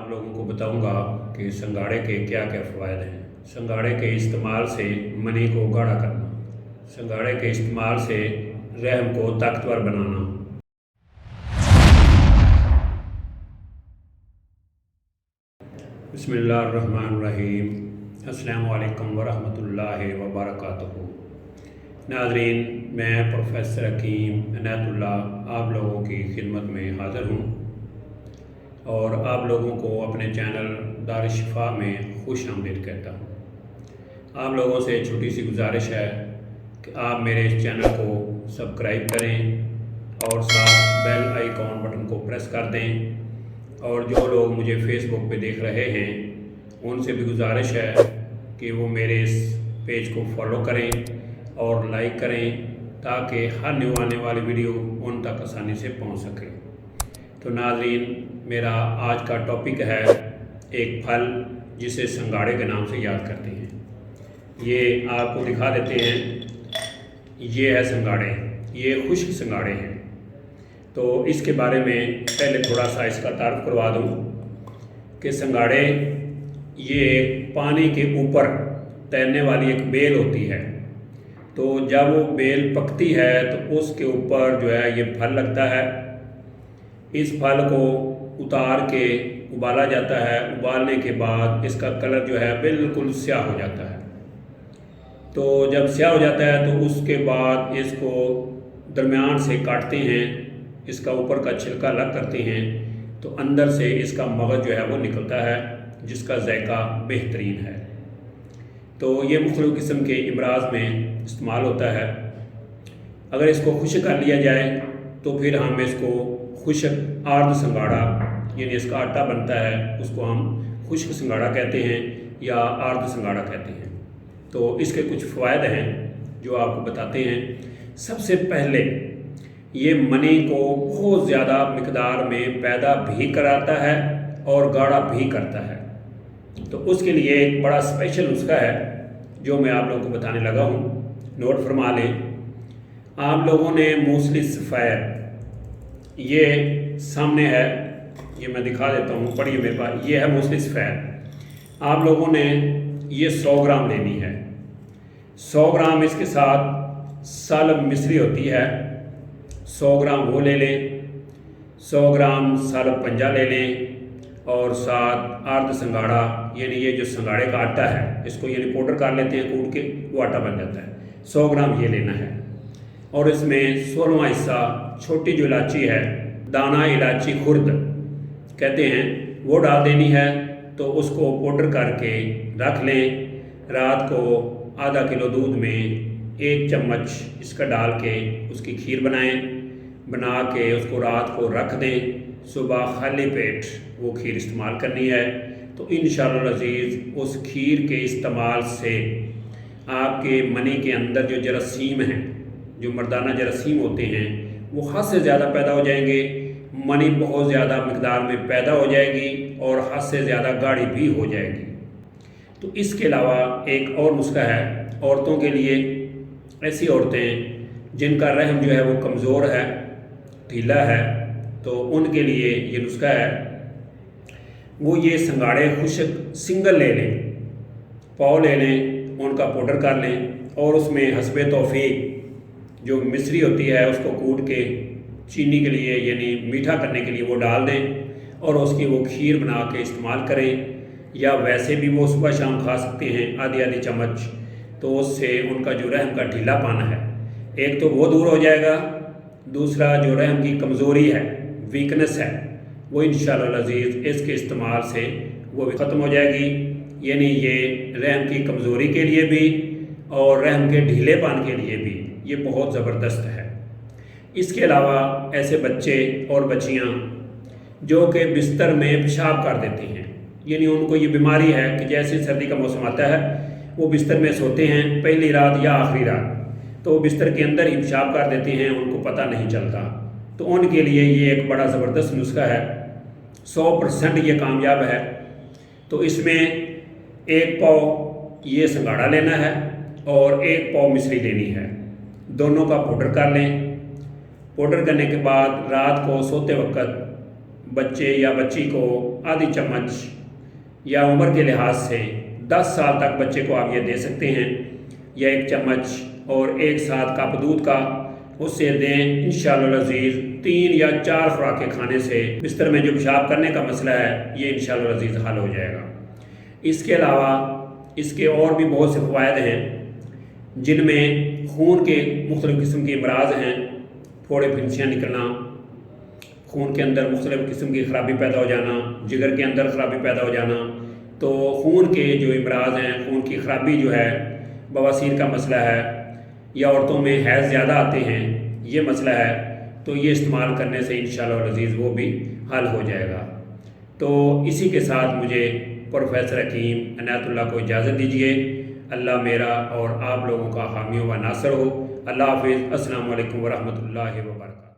आप लोगों को बताऊंगा कि संगाड़े के क्या क्या फ़वाइद हैं। संगाड़े के इस्तेमाल से मनी को गाढ़ा करना, संगाड़े के इस्तेमाल से रहम को ताकतवर बनाना। बिस्मिल्लाहिर्रहमानिर्रहीम। अस्सलामु अलैकुम वरहमतुल्लाहि वबरकातुहू। नाज़रीन, मैं प्रोफेसर हकीम इनायतुल्लाह आप लोगों की खिदमत में हाज़िर हूँ और आप लोगों को अपने चैनल दारुल शिफा में खुश आमदीद कहता हूँ। आप लोगों से छोटी सी गुजारिश है कि आप मेरे इस चैनल को सब्सक्राइब करें और साथ बेल आइकॉन बटन को प्रेस कर दें। और जो लोग मुझे फेसबुक पे देख रहे हैं उनसे भी गुजारिश है कि वो मेरे इस पेज को फॉलो करें और लाइक करें ताकि हर न्यू आने वाली वीडियो उन तक आसानी से पहुंच सके। तो नाज़रीन, मेरा आज का टॉपिक है एक फल जिसे संगाड़े के नाम से याद करते हैं। ये आपको दिखा देते हैं। ये है संगाड़े, ये खुश्क संगाड़े हैं। तो इसके बारे में पहले थोड़ा सा इसका तारुफ करवा दूँ कि संगाड़े ये पानी के ऊपर तैरने वाली एक बेल होती है। तो जब वो बेल पकती है तो उसके ऊपर जो है ये फल लगता है। इस फल को उतार के उबाला जाता है। उबालने के बाद इसका कलर जो है बिल्कुल स्याह हो जाता है। तो जब स्याह हो जाता है तो उसके बाद इसको दरमियान से काटते हैं, इसका ऊपर का छिलका अलग करते हैं तो अंदर से इसका मगज़ जो है वो निकलता है जिसका जायका बेहतरीन है। तो ये मुख्तलिफ़ किस्म के इमराज़ में इस्तेमाल होता है। अगर इसको खुश्क कर लिया जाए तो फिर हम इसको खुश्क आर्द संगाड़ा, यानी इसका आटा बनता है, उसको हम खुश्क संगाड़ा कहते हैं या आर्द संगाड़ा कहते हैं। तो इसके कुछ फ़वाइद हैं जो आपको बताते हैं। सबसे पहले ये मनी को बहुत ज़्यादा मिकदार में पैदा भी कराता है और गाढ़ा भी करता है। तो उसके लिए एक बड़ा स्पेशल नुस्खा है जो मैं आप लोगों को बताने लगा हूँ। नोट फरमा लें। आप लोगों ने मूसली सफ़ेद, ये सामने है, ये मैं दिखा देता हूँ, पढ़िए मेरे पास, ये है मूसली सफ़ेद। आप लोगों ने ये 100 ग्राम लेनी है। 100 ग्राम इसके साथ सालब मिस्री होती है, 100 ग्राम वो ले लें। 100 ग्राम सालब पंजा ले लें और साथ आर्द संगाड़ा, यानी ये जो संगाड़े का आटा है इसको यानी पाउडर कर लेते हैं, कूट के वो आटा बन जाता है। 100 ग्राम ये लेना है और इसमें 16वां हिस्सा छोटी जो इलायची है, दाना इलायची खुर्द कहते हैं, वो डाल देनी है। तो उसको पाउडर करके रख लें। रात को आधा किलो दूध में 1 चम्मच इसका डाल के उसकी खीर बना के उसको रात को रख दें। सुबह खाली पेट वो खीर इस्तेमाल करनी है। तो इंशाअल्लाह अज़ीज़ उस खीर के इस्तेमाल से आपके मनी के अंदर जो जरासीम हैं, जो मर्दाना जरासीम होते हैं, वो हद से ज़्यादा पैदा हो जाएंगे। मनी बहुत ज़्यादा मकदार में पैदा हो जाएगी और हद से ज़्यादा गाढ़ी भी हो जाएगी। तो इसके अलावा एक और नुस्खा है औरतों के लिए। ऐसी औरतें जिनका रहम जो है वो कमज़ोर है, ढीला है, तो उनके लिए ये नुस्खा है। वो ये संगाड़े खुश्क सिंगल ले लें, पाव ले लें, उनका पाउडर कर लें और उसमें हस्बे तौफीक जो मिश्री होती है उसको कूट के चीनी के लिए यानी मीठा करने के लिए वो डाल दें और उसकी वो खीर बना के इस्तेमाल करें। या वैसे भी वो सुबह शाम खा सकते हैं आधी आधी चम्मच। तो उससे उनका जो रहम का ढीलापन है एक तो वो दूर हो जाएगा, दूसरा जो रहम की कमज़ोरी है, वीकनेस है, वो इंशाअल्लाह अज़ीज़ इसके इस्तेमाल से वो भी ख़त्म हो जाएगी। यानी ये रहम की कमज़ोरी के लिए भी और रहम के ढीलेपन के लिए भी ये बहुत ज़बरदस्त है। इसके अलावा ऐसे बच्चे और बच्चियाँ जो कि बिस्तर में पेशाब कर देते हैं, यानी उनको ये बीमारी है कि जैसे सर्दी का मौसम आता है वो बिस्तर में सोते हैं पहली रात या आखिरी रात, तो वो बिस्तर के अंदर ही पेशाब कर देते हैं, उनको पता नहीं चलता। तो उनके लिए ये एक बड़ा ज़बरदस्त नुस्खा है, 100% ये कामयाब है। तो इसमें 1 पाव ये संगाड़ा लेना है और 1 पाव मिश्री लेनी है। दोनों का पाउडर कर लें। पाउडर करने के बाद रात को सोते वक्त بچے یا بچی کو آدھی چمچ یا عمر کے لحاظ سے 10 سال تک بچے کو آپ یہ دے سکتے ہیں، یا 1 چمچ اور 1 ساتھ کپ دودھ کا اس سے دیں۔ انشاءاللہ العزیز 3 یا 4 خوراکیں کھانے سے بستر میں جو پیشاب کرنے کا مسئلہ ہے یہ انشاءاللہ العزیز حل ہو جائے گا۔ اس کے علاوہ اس کے اور بھی بہت سے فوائد ہیں، جن میں خون کے مختلف قسم کے امراض ہیں، پھوڑے پھنسیاں نکلنا، خون کے اندر مختلف قسم کی خرابی پیدا ہو جانا، جگر کے اندر خرابی پیدا ہو جانا، تو خون کے جو امراض ہیں، خون کی خرابی جو ہے، بواسیر کا مسئلہ ہے، یا عورتوں میں حیض زیادہ آتے ہیں یہ مسئلہ ہے، تو یہ استعمال کرنے سے انشاءاللہ العزیز وہ بھی حل ہو جائے گا۔ تو اسی کے ساتھ مجھے پروفیسر حکیم عنایت اللہ کو اجازت دیجیے۔ اللہ میرا اور آپ لوگوں کا حامی و ناصر ہو۔ اللہ حافظ۔ السلام علیکم ورحمۃ اللہ وبرکاتہ۔